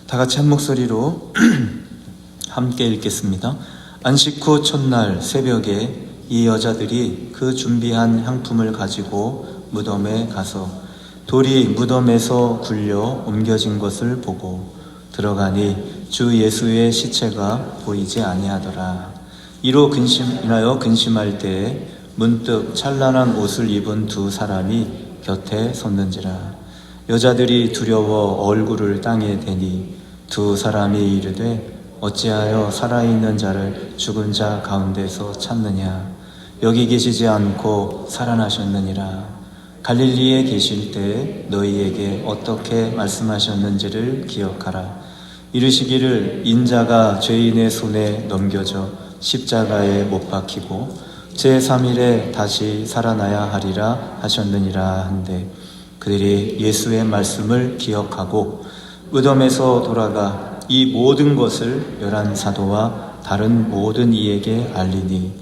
다 같이 한 목소리로 함께 읽겠습니다. 안식 후 첫날 새벽에 이 여자들이 그 준비한 향품을 가지고 무덤에 가서 돌이 무덤에서 굴려 옮겨진 것을 보고 들어가니 주 예수의 시체가 보이지 아니하더라. 이로 인하여 근심할 때에 문득 찬란한 옷을 입은 두 사람이 곁에 섰는지라. 여자들이 두려워 얼굴을 땅에 대니 두 사람이 이르되 어찌하여 살아있는 자를 죽은 자 가운데서 찾느냐. 여기 계시지 않고 살아나셨느니라. 갈릴리에 계실 때 너희에게 어떻게 말씀하셨는지를 기억하라. 이르시기를 인자가 죄인의 손에 넘겨져 십자가에 못 박히고 제3일에 다시 살아나야 하리라 하셨느니라 한데 그들이 예수의 말씀을 기억하고 무덤에서 돌아가 이 모든 것을 11사도와 다른 모든 이에게 알리니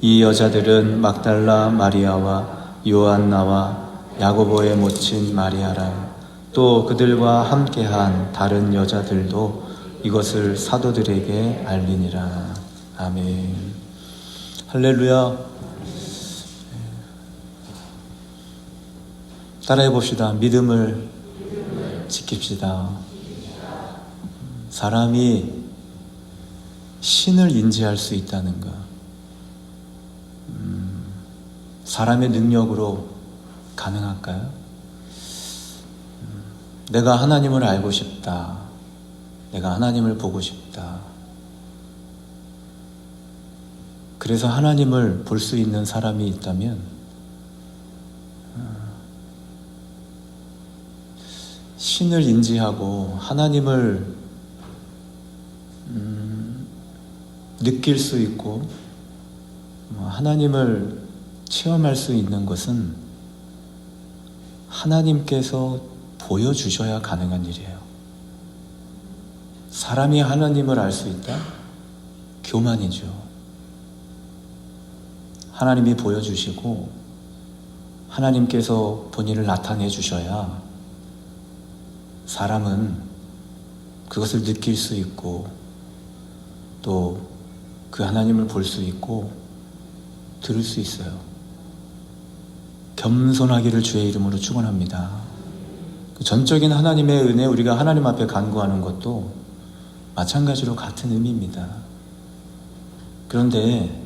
이 여자들은 막달라 마리아와 요한나와 야고보의 모친 마리아라. 또 그들과 함께한 다른 여자들도 이것을 사도들에게 알리니라. 아멘. 할렐루야. 따라해 봅시다. 믿음을 지킵시다. 사람이 신을 인지할 수 있다는 것, 사람의 능력으로 가능할까요? 내가 하나님을 알고 싶다. 내가 하나님을 보고 싶다. 그래서 하나님을 볼 수 있는 사람이 있다면 신을 인지하고 하나님을 느낄 수 있고 하나님을 체험할 수 있는 것은 하나님께서 보여주셔야 가능한 일이에요. 사람이 하나님을 알 수 있다? 교만이죠. 하나님이 보여주시고 하나님께서 본인을 나타내 주셔야 사람은 그것을 느낄 수 있고 또 그 하나님을 볼 수 있고 들을 수 있어요. 겸손하기를 주의 이름으로 축원합니다. 그 전적인 하나님의 은혜, 우리가 하나님 앞에 간구하는 것도 마찬가지로 같은 의미입니다. 그런데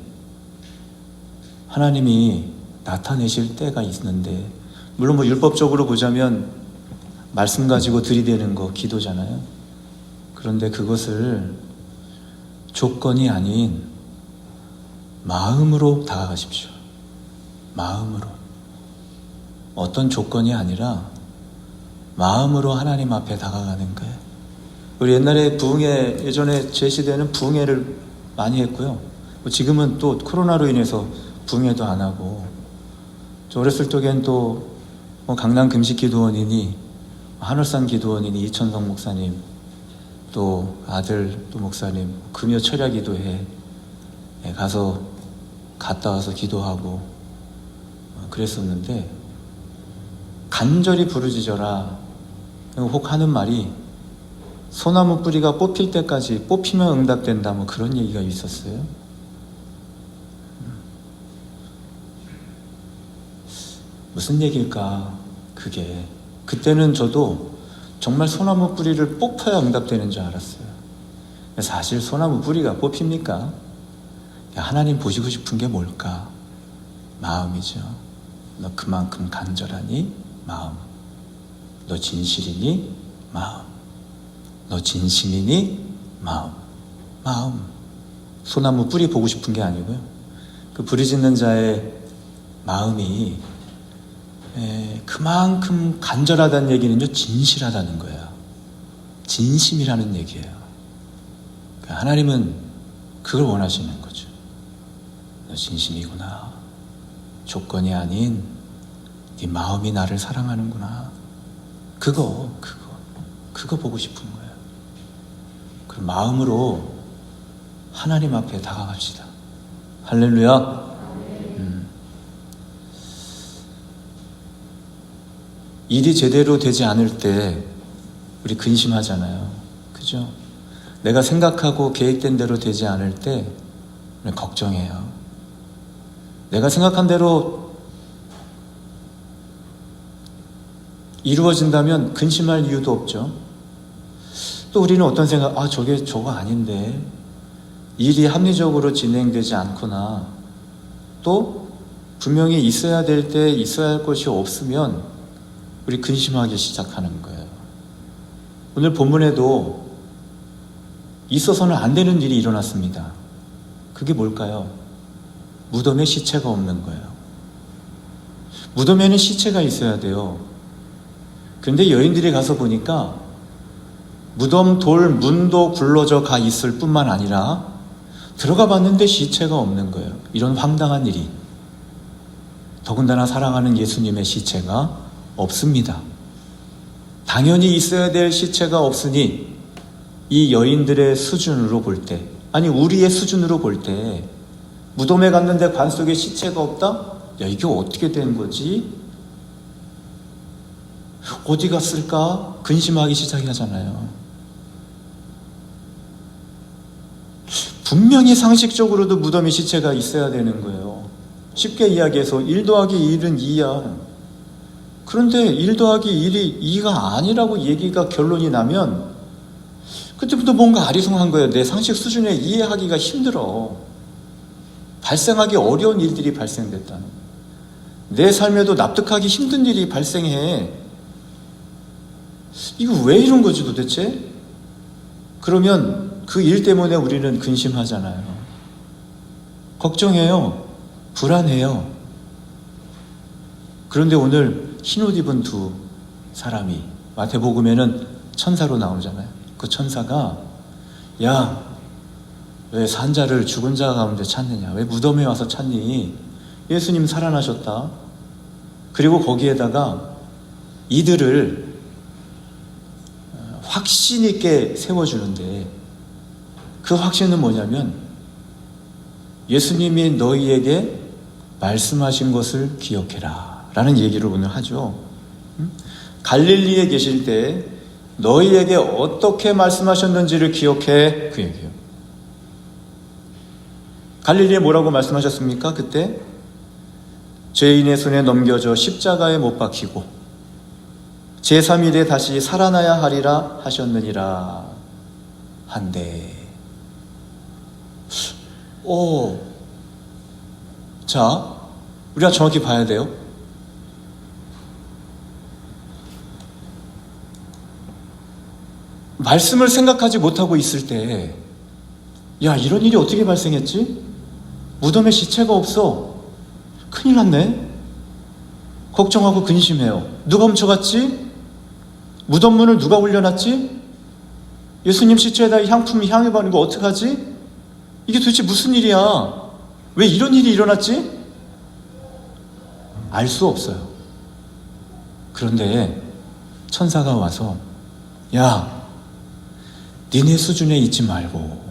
하나님이 나타내실 때가 있는데, 물론 율법적으로 보자면 말씀 가지고 들이대는 거 기도잖아요. 그런데 그것을 조건이 아닌 마음으로 다가가십시오. 마음으로. 어떤 조건이 아니라 마음으로 하나님 앞에 다가가는 거예요. 우리 옛날에 부흥회, 예전에 제 시대에는 부흥회를 많이 했고요. 지금은 또 코로나로 인해서 부흥회도 안 하고, 저 어렸을 적엔 또 강남 금식기도원이니 한월산 기도원이니 이천성 목사님, 또 아들 또 목사님 금요 철야 기도회 가서 갔다 와서 기도하고 그랬었는데, 간절히 부르짖어라 혹 하는 말이 소나무 뿌리가 뽑힐 때까지, 뽑히면 응답된다, 그런 얘기가 있었어요. 무슨 얘기일까 그게. 그때는 저도 정말 소나무 뿌리를 뽑혀야 응답되는 줄 알았어요. 사실 소나무 뿌리가 뽑힙니까? 하나님 보시고 싶은 게 뭘까? 마음이죠. 너 그만큼 간절하니? 마음. 너 진실이니? 마음. 너 진심이니? 마음. 마음. 소나무 뿌리 보고 싶은 게 아니고요. 그 부르짖는 자의 마음이 그만큼 간절하다는 얘기는요, 진실하다는 거예요. 진심이라는 얘기예요. 그러니까 하나님은 그걸 원하시는 거죠. 너 진심이구나. 조건이 아닌 네 마음이 나를 사랑하는구나. 그거 보고 싶은 거예요. 그 마음으로 하나님 앞에 다가갑시다. 할렐루야. 일이 제대로 되지 않을 때 우리 근심하잖아요. 그죠? 내가 생각하고 계획된 대로 되지 않을 때 걱정해요. 내가 생각한 대로 이루어진다면 근심할 이유도 없죠. 또 우리는 어떤 생각, 저거 아닌데 일이 합리적으로 진행되지 않거나 또 분명히 있어야 될 때 있어야 할 것이 없으면 우리 근심하기 시작하는 거예요. 오늘 본문에도 있어서는 안 되는 일이 일어났습니다. 그게 뭘까요? 무덤에 시체가 없는 거예요. 무덤에는 시체가 있어야 돼요. 그런데 여인들이 가서 보니까 무덤 돌 문도 굴러져 가 있을 뿐만 아니라 들어가 봤는데 시체가 없는 거예요. 이런 황당한 일이. 더군다나 사랑하는 예수님의 시체가 없습니다. 당연히 있어야 될 시체가 없으니 이 여인들의 수준으로 볼 때, 아니 우리의 수준으로 볼 때 무덤에 갔는데 관 속에 시체가 없다? 야, 이게 어떻게 된 거지? 어디 갔을까? 근심하기 시작하잖아요. 분명히 상식적으로도 무덤에 시체가 있어야 되는 거예요. 쉽게 이야기해서 1 더하기 1은 2야. 그런데 1 더하기 1이 2가 아니라고 얘기가 결론이 나면 그때부터 뭔가 아리송한 거예요. 내 상식 수준에 이해하기가 힘들어. 발생하기 어려운 일들이 발생됐다는. 내 삶에도 납득하기 힘든 일이 발생해. 이거 왜 이런 거지 도대체? 그러면 그 일 때문에 우리는 근심하잖아요. 걱정해요. 불안해요. 그런데 오늘 흰옷 입은 두 사람이 마태복음에는 천사로 나오잖아요. 그 천사가 야, 왜 산자를 죽은 자 가운데 찾느냐? 왜 무덤에 와서 찾니? 예수님 살아나셨다. 그리고 거기에다가 이들을 확신 있게 세워주는데 그 확신은 뭐냐면 예수님이 너희에게 말씀하신 것을 기억해라 라는 얘기를 오늘 하죠. 갈릴리에 계실 때 너희에게 어떻게 말씀하셨는지를 기억해, 그 얘기예요. 갈릴리에 뭐라고 말씀하셨습니까? 그때 죄인의 손에 넘겨져 십자가에 못 박히고 제3일에 다시 살아나야 하리라 하셨느니라 한데, 자, 우리가 정확히 봐야 돼요. 말씀을 생각하지 못하고 있을 때, 야, 이런 일이 어떻게 발생했지? 무덤에 시체가 없어. 큰일 났네. 걱정하고 근심해요. 누가 훔쳐갔지? 무덤 문을 누가 올려놨지? 예수님 시체에다 향품이 향해 바르는 거 어떡하지? 이게 도대체 무슨 일이야? 왜 이런 일이 일어났지? 알 수 없어요. 그런데 천사가 와서 야, 니네 수준에 있지 말고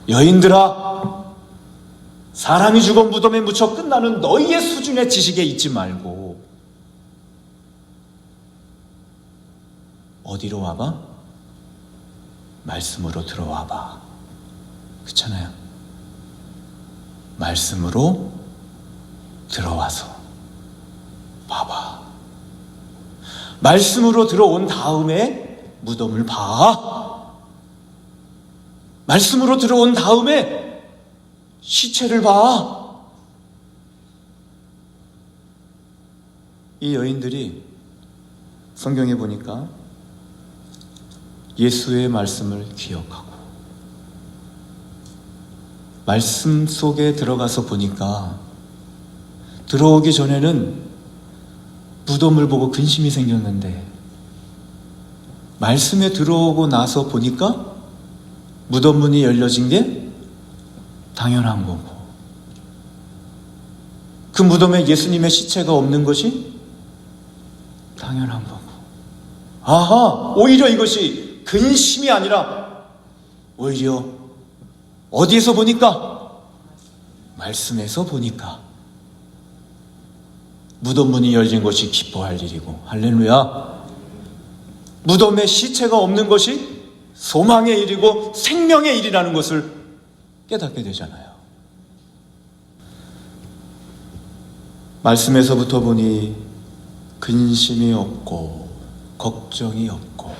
여인들아, 사람이 죽어 무덤에 묻혀 끝나는 너희의 수준의 지식에 있지 말고 어디로 와봐? 말씀으로 들어와봐. 그렇잖아요. 말씀으로 들어와서 봐봐. 말씀으로 들어온 다음에 무덤을 봐. 말씀으로 들어온 다음에 시체를 봐. 이 여인들이 성경에 보니까 예수의 말씀을 기억하고 말씀 속에 들어가서 보니까 들어오기 전에는 무덤을 보고 근심이 생겼는데 말씀에 들어오고 나서 보니까 무덤 문이 열려진 게 당연한 거고, 그 무덤에 예수님의 시체가 없는 것이 당연한 거고, 아하, 오히려 이것이 근심이 아니라 오히려 어디에서 보니까? 말씀에서 보니까 무덤 문이 열린 것이 기뻐할 일이고, 할렐루야. 무덤에 시체가 없는 것이 소망의 일이고 생명의 일이라는 것을 깨닫게 되잖아요. 말씀에서부터 보니 근심이 없고 걱정이 없고,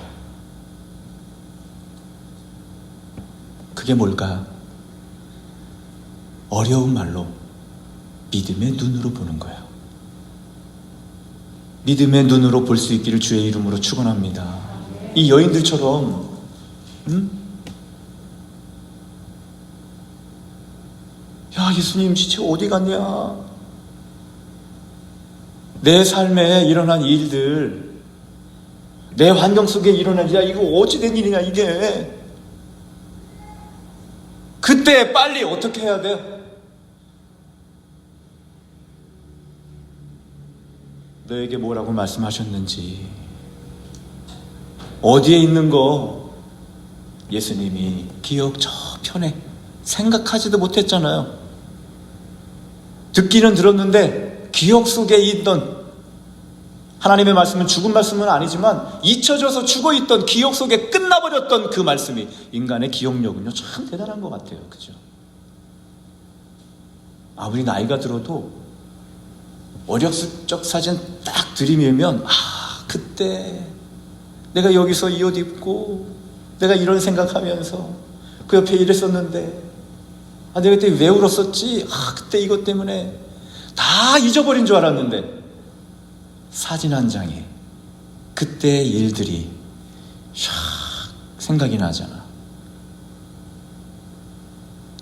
그게 뭘까? 어려운 말로 믿음의 눈으로 보는 거예요. 믿음의 눈으로 볼 수 있기를 주의 이름으로 축원합니다. 이 여인들처럼 야, 예수님 지체 어디 갔냐? 내 삶에 일어난 일들, 내 환경 속에 일어난 일, 이거 어찌된 일이냐 이게. 그때 빨리 어떻게 해야 돼요? 너에게 뭐라고 말씀하셨는지, 어디에 있는 거 예수님이 기억 저편에 생각하지도 못했잖아요. 듣기는 들었는데 기억 속에 있던 하나님의 말씀은 죽은 말씀은 아니지만 잊혀져서 죽어있던 기억 속에 끝나버렸던 그 말씀이, 인간의 기억력은요 참 대단한 것 같아요. 그죠? 아무리 나이가 들어도 어렸을 적 사진 딱 들이밀면, 그때 내가 여기서 이 옷 입고 내가 이런 생각하면서 그 옆에 이랬었는데, 내가 그때 왜 울었었지? 그때 이것 때문에. 다 잊어버린 줄 알았는데 사진 한 장에 그때의 일들이 샥 생각이 나잖아.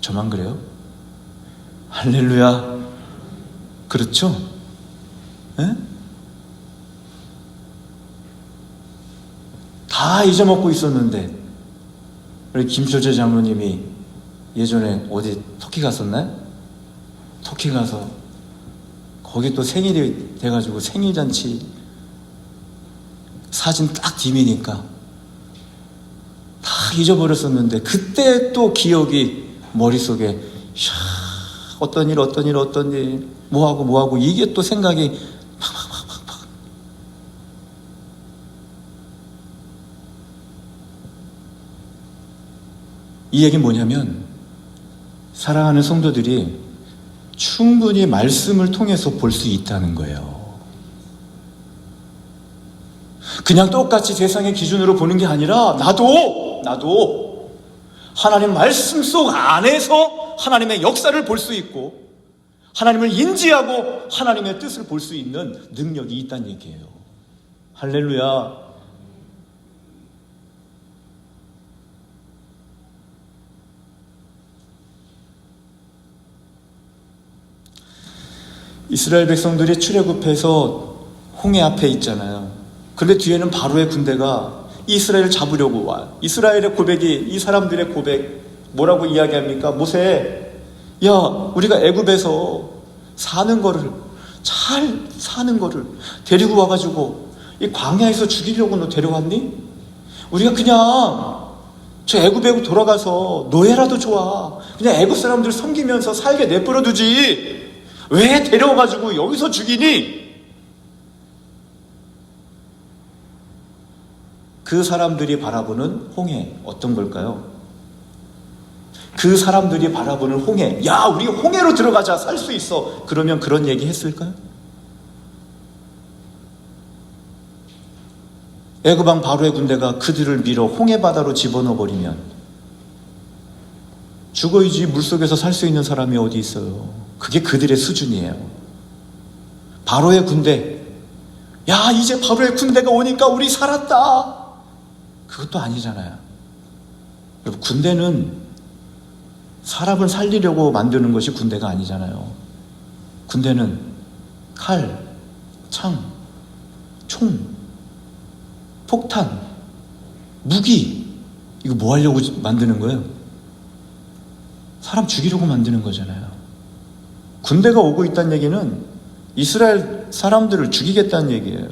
저만 그래요? 할렐루야. 그렇죠? 에? 다 잊어먹고 있었는데, 우리 김효재 장로님이 예전에 어디 터키 갔었나요? 터키 가서 거기 또 생일이 돼가지고 생일잔치 사진 딱 디미니까 다 잊어버렸었는데, 그때 또 기억이 머릿속에 어떤 일 뭐하고 이게 또 생각이 팍. 이 얘기는 뭐냐면, 사랑하는 성도들이 충분히 말씀을 통해서 볼 수 있다는 거예요. 그냥 똑같이 세상의 기준으로 보는 게 아니라 나도 하나님 말씀 속 안에서 하나님의 역사를 볼 수 있고, 하나님을 인지하고 하나님의 뜻을 볼 수 있는 능력이 있다는 얘기예요. 할렐루야. 이스라엘 백성들이 출애굽해서 홍해 앞에 있잖아요. 그런데 뒤에는 바로의 군대가 이스라엘을 잡으려고 와요. 이스라엘의 고백이, 이 사람들의 고백 뭐라고 이야기합니까? 모세, 야, 우리가 애굽에서 잘 사는 거를 데리고 와가지고 이 광야에서 죽이려고 너 데려왔니? 우리가 그냥 저 애굽에 돌아가서 노예라도 좋아, 그냥 애굽 사람들 섬기면서 살게 내버려 두지, 왜 데려와가지고 여기서 죽이니? 그 사람들이 바라보는 홍해 어떤 걸까요? 그 사람들이 바라보는 홍해, 야, 우리 홍해로 들어가자, 살 수 있어, 그러면 그런 얘기 했을까요? 애굽 왕 바로의 군대가 그들을 밀어 홍해 바다로 집어넣어 버리면 죽어야지, 물속에서 살 수 있는 사람이 어디 있어요? 그게 그들의 수준이에요. 바로의 군대, 야, 이제 바로의 군대가 오니까 우리 살았다, 그것도 아니잖아요. 여러분, 군대는 사람을 살리려고 만드는 것이 군대가 아니잖아요. 군대는 칼, 창, 총, 폭탄, 무기, 이거 뭐 하려고 만드는 거예요? 사람 죽이려고 만드는 거잖아요. 군대가 오고 있다는 얘기는 이스라엘 사람들을 죽이겠다는 얘기예요.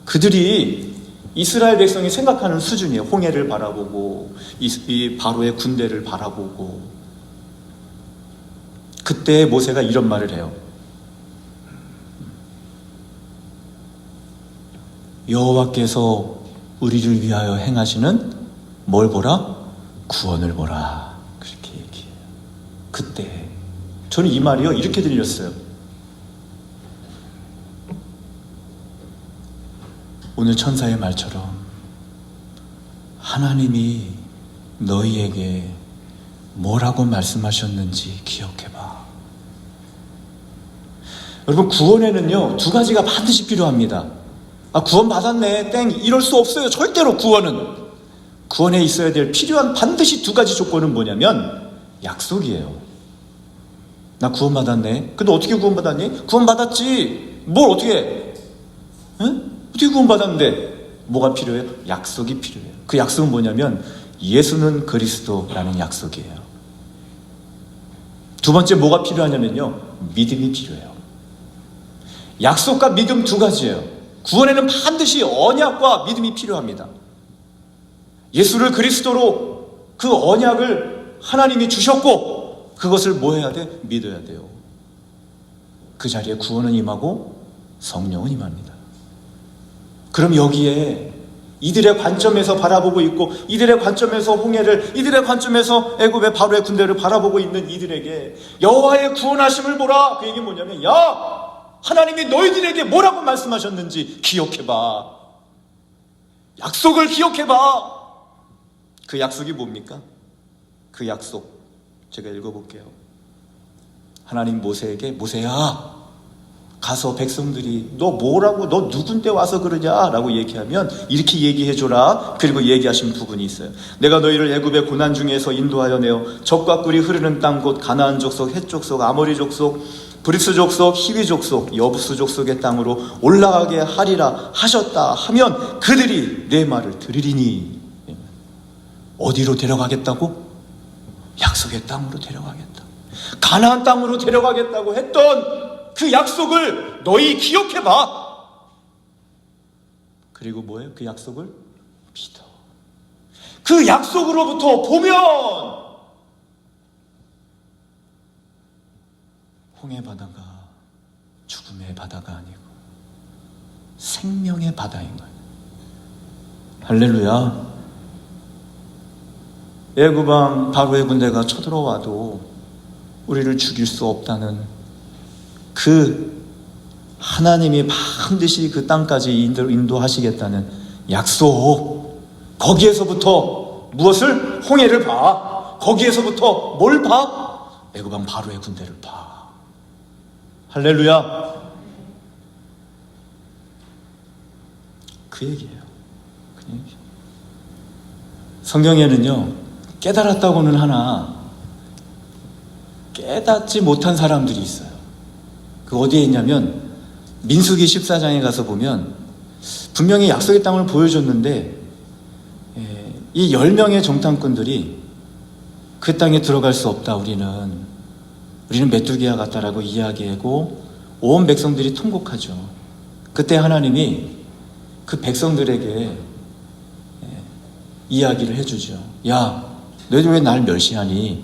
그들이 이스라엘 백성이 생각하는 수준이에요. 홍해를 바라보고 이 바로의 군대를 바라보고. 그때 모세가 이런 말을 해요. 여호와께서 우리를 위하여 행하시는 뭘 보라? 구원을 보라. 그렇게 얘기해요. 그때 저는 이 말이요 이렇게 들렸어요. 오늘 천사의 말처럼 하나님이 너희에게 뭐라고 말씀하셨는지 기억해봐. 여러분, 구원에는요 두 가지가 반드시 필요합니다. 구원 받았네 땡 이럴 수 없어요. 절대로. 구원에 있어야 될 필요한 반드시 두 가지 조건은 뭐냐면 약속이에요. 나 구원 받았네. 근데 어떻게 구원 받았니? 구원 받았지. 뭘 어떻게 해? 응? 어떻게 구원 받았는데? 뭐가 필요해요? 약속이 필요해요. 그 약속은 뭐냐면 예수는 그리스도라는 약속이에요. 두 번째 뭐가 필요하냐면요 믿음이 필요해요. 약속과 믿음 두 가지예요. 구원에는 반드시 언약과 믿음이 필요합니다. 예수를 그리스도로 그 언약을 하나님이 주셨고 그것을 뭐 해야 돼? 믿어야 돼요. 그 자리에 구원은 임하고 성령은 임합니다. 그럼 여기에 이들의 관점에서 바라보고 있고 이들의 관점에서 홍해를, 이들의 관점에서 애굽의 바로의 군대를 바라보고 있는 이들에게 여호와의 구원하심을 보라. 그 얘기는 뭐냐면 야 하나님이 너희들에게 뭐라고 말씀하셨는지 기억해봐. 약속을 기억해봐. 그 약속이 뭡니까? 그 약속 제가 읽어볼게요. 하나님 모세에게 모세야 가서 백성들이 너 뭐라고 너 누군데 와서 그러냐 라고 얘기하면 이렇게 얘기해줘라. 그리고 얘기하신 부분이 있어요. 내가 너희를 애굽의 고난 중에서 인도하여 내어 적과 꿀이 흐르는 땅 곧 가나안 족속, 헷 족속, 아모리 족속, 브리스 족속, 히위 족속, 여부스 족속의 땅으로 올라가게 하리라 하셨다 하면 그들이 내 말을 들으리니. 어디로 데려가겠다고? 약속의 땅으로 데려가겠다. 가나안 땅으로 데려가겠다고 했던 그 약속을 너희 기억해봐. 그리고 뭐예요? 그 약속을 믿어. 그 약속으로부터 보면 홍해 바다가 죽음의 바다가 아니고 생명의 바다인 거예요. 할렐루야. 애굽왕 바로의 군대가 쳐들어와도 우리를 죽일 수 없다는 그 하나님이 반드시 그 땅까지 인도하시겠다는 약속, 거기에서부터 무엇을? 홍해를 봐. 거기에서부터 뭘 봐? 애굽왕 바로의 군대를 봐. 할렐루야. 그 얘기예요. 그 얘기. 성경에는요 깨달았다고는 하나 깨닫지 못한 사람들이 있어요. 그 어디에 있냐면 민수기 14장에 가서 보면 분명히 약속의 땅을 보여줬는데 이 10명의 정탐꾼들이 그 땅에 들어갈 수 없다. 우리는 메뚜기와 같다라고 이야기하고 온 백성들이 통곡하죠. 그때 하나님이 그 백성들에게 이야기를 해주죠. 야, 너희들 왜 날 멸시하니?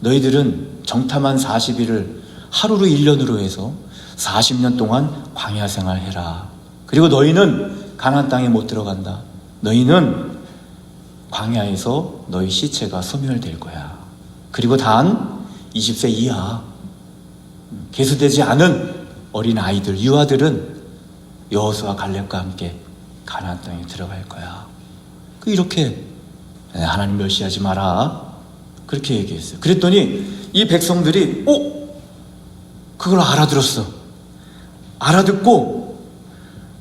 너희들은 정탐한 40일을 하루로 1년으로 해서 40년 동안 광야 생활해라. 그리고 너희는 가나안 땅에 못 들어간다. 너희는 광야에서 너희 시체가 소멸될 거야. 그리고 단 20세 이하 계수되지 않은 어린 아이들, 유아들은 여호수아 갈렙과 함께 가나안 땅에 들어갈 거야. 이렇게 하나님 멸시하지 마라. 그렇게 얘기했어요. 그랬더니 이 백성들이 그걸 알아들었어. 알아듣고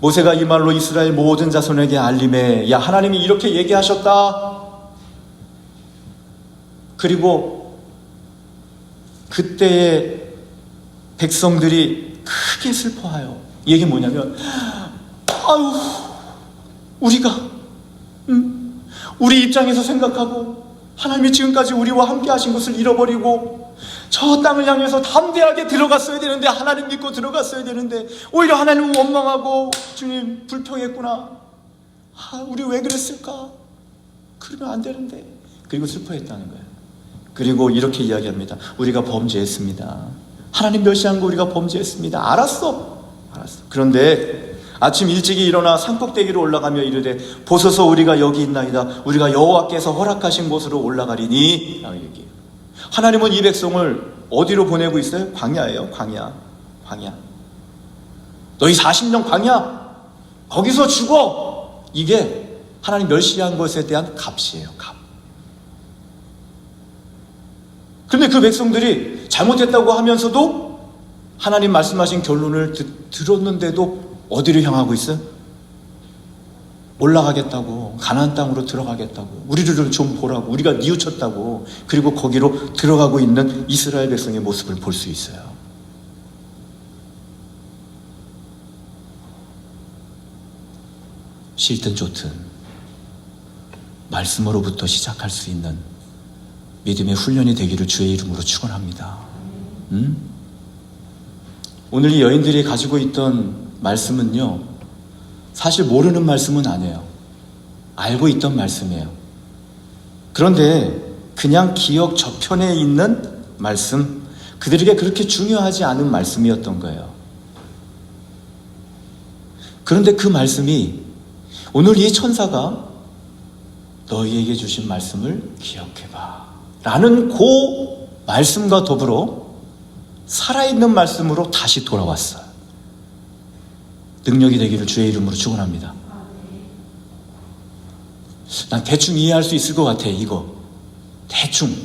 모세가 이 말로 이스라엘 모든 자손에게 알림해. 야, 하나님이 이렇게 얘기하셨다. 그리고 그때의 백성들이 크게 슬퍼하여. 이 얘기 뭐냐면 아유 우리가 우리 입장에서 생각하고 하나님이 지금까지 우리와 함께 하신 것을 잃어버리고 저 땅을 향해서 담대하게 들어갔어야 되는데, 하나님 믿고 들어갔어야 되는데 오히려 하나님은 원망하고 주님 불평했구나. 우리 왜 그랬을까? 그러면 안 되는데. 그리고 슬퍼했다는 거예요. 그리고 이렇게 이야기합니다. 우리가 범죄했습니다. 하나님 멸시한 거 우리가 범죄했습니다. 알았어. 그런데 아침 일찍이 일어나 산꼭대기로 올라가며 이르되 보소서 우리가 여기 있나이다. 우리가 여호와께서 허락하신 곳으로 올라가리니 라고 얘기해요. 하나님은 이 백성을 어디로 보내고 있어요? 광야예요. 광야. 너희 40년 광야 거기서 죽어. 이게 하나님 멸시한 것에 대한 값이에요. 값. 그런데 그 백성들이 잘못했다고 하면서도 하나님 말씀하신 결론을 들었는데도 어디로 향하고 있어요? 올라가겠다고, 가나안 땅으로 들어가겠다고, 우리를 좀 보라고, 우리가 뉘우쳤다고, 그리고 거기로 들어가고 있는 이스라엘 백성의 모습을 볼 수 있어요. 싫든 좋든 말씀으로부터 시작할 수 있는 믿음의 훈련이 되기를 주의 이름으로 축원합니다. 오늘 이 여인들이 가지고 있던 말씀은요, 사실 모르는 말씀은 아니에요. 알고 있던 말씀이에요. 그런데 그냥 기억 저편에 있는 말씀, 그들에게 그렇게 중요하지 않은 말씀이었던 거예요. 그런데 그 말씀이 오늘 이 천사가 너희에게 주신 말씀을 기억해봐 라는 그 말씀과 더불어 살아있는 말씀으로 다시 돌아왔어요. 능력이 되기를 주의 이름으로 축원합니다. 난 대충 이해할 수 있을 것 같아. 이거 대충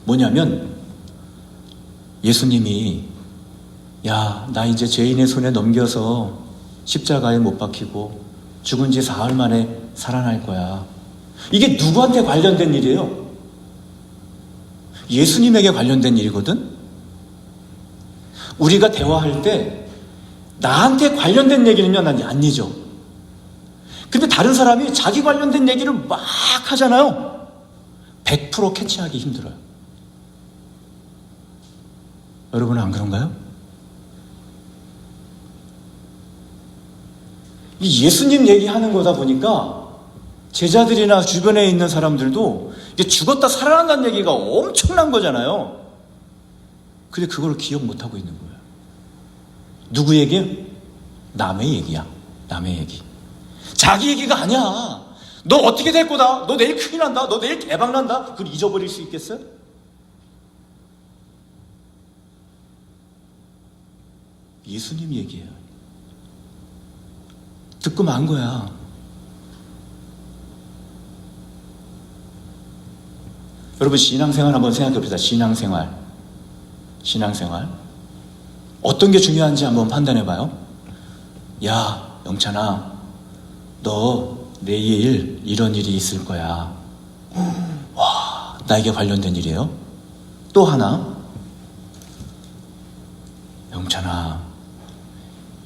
뭐냐면 예수님이 야, 나 이제 죄인의 손에 넘겨서 십자가에 못 박히고 죽은 지 사흘 만에 살아날 거야. 이게 누구한테 관련된 일이에요? 예수님에게 관련된 일이거든? 우리가 대화할 때 나한테 관련된 얘기는요, 난 안 잊어. 근데 다른 사람이 자기 관련된 얘기를 막 하잖아요. 100% 캐치하기 힘들어요. 여러분은 안 그런가요? 이 예수님 얘기하는 거다 보니까 제자들이나 주변에 있는 사람들도 이게 죽었다 살아난다는 얘기가 엄청난 거잖아요. 근데 그걸 기억 못하고 있는 거예요. 누구 얘기? 남의 얘기야. 남의 얘기. 자기 얘기가 아니야. 너 어떻게 될 거다. 너 내일 큰일 난다. 너 내일 대박 난다. 그걸 잊어버릴 수 있겠어요? 예수님 얘기예요. 듣고 만 거야. 여러분, 신앙생활 한번 생각해 봅시다. 신앙생활. 어떤 게 중요한지 한번 판단해 봐요. 야, 영찬아, 너 내일 이런 일이 있을 거야. 와, 나에게 관련된 일이에요. 또 하나, 영찬아,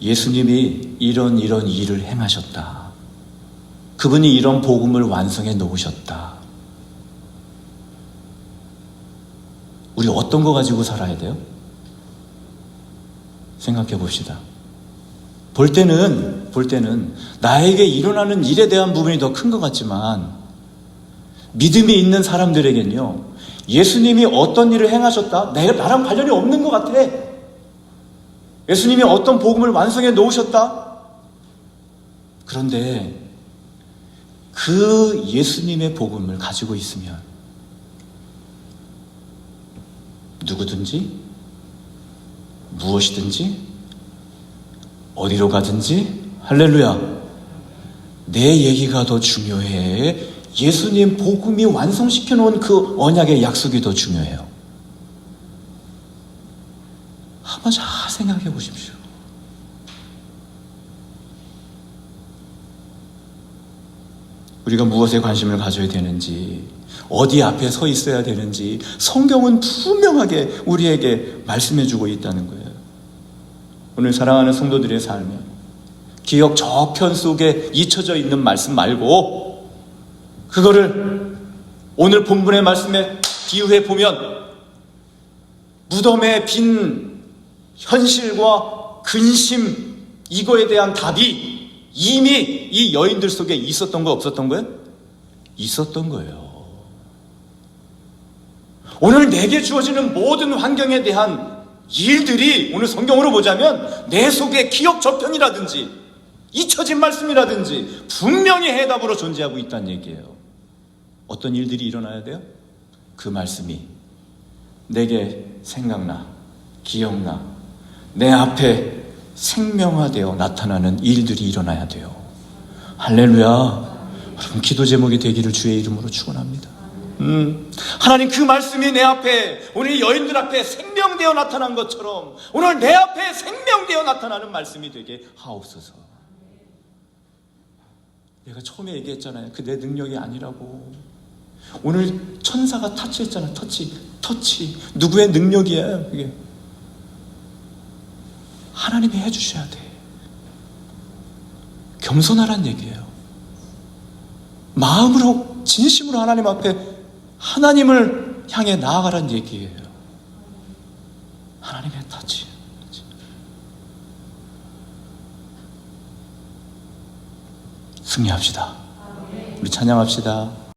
예수님이 이런 일을 행하셨다. 그분이 이런 복음을 완성해 놓으셨다. 우리 어떤 거 가지고 살아야 돼요? 생각해 봅시다. 볼 때는 나에게 일어나는 일에 대한 부분이 더 큰 것 같지만 믿음이 있는 사람들에겐요, 예수님이 어떤 일을 행하셨다? 나랑 관련이 없는 것 같아. 예수님이 어떤 복음을 완성해 놓으셨다? 그런데 그 예수님의 복음을 가지고 있으면 누구든지 무엇이든지 어디로 가든지 할렐루야, 내 얘기가 더 중요해. 예수님 복음이 완성시켜 놓은 그 언약의 약속이 더 중요해요. 한번 잘 생각해 보십시오. 우리가 무엇에 관심을 가져야 되는지, 어디 앞에 서 있어야 되는지 성경은 분명하게 우리에게 말씀해 주고 있다는 거예요. 오늘 사랑하는 성도들의 삶에 기억 저편 속에 잊혀져 있는 말씀 말고 그거를 오늘 본문의 말씀에 비유해 보면 무덤에 빈 현실과 근심, 이거에 대한 답이 이미 이 여인들 속에 있었던 거 없었던 거예요? 있었던 거예요. 오늘 내게 주어지는 모든 환경에 대한 일들이 오늘 성경으로 보자면 내 속에 기억 저편이라든지 잊혀진 말씀이라든지 분명히 해답으로 존재하고 있다는 얘기예요. 어떤 일들이 일어나야 돼요? 그 말씀이 내게 생각나, 기억나, 내 앞에 생명화되어 나타나는 일들이 일어나야 돼요. 할렐루야. 여러분, 기도 제목이 되기를 주의 이름으로 축원합니다. 하나님, 그 말씀이 내 앞에, 우리 여인들 앞에 생명되어 나타난 것처럼 오늘 내 앞에 생명되어 나타나는 말씀이 되게 하옵소서. 내가 처음에 얘기했잖아요. 그 내 능력이 아니라고. 오늘 천사가 터치했잖아요. 터치. 누구의 능력이에요? 그게 하나님이 해주셔야 돼. 겸손하란 얘기예요. 마음으로 진심으로 하나님 앞에 하나님을 향해 나아가란 얘기예요. 하나님의 터치. 승리합시다. 우리 찬양합시다.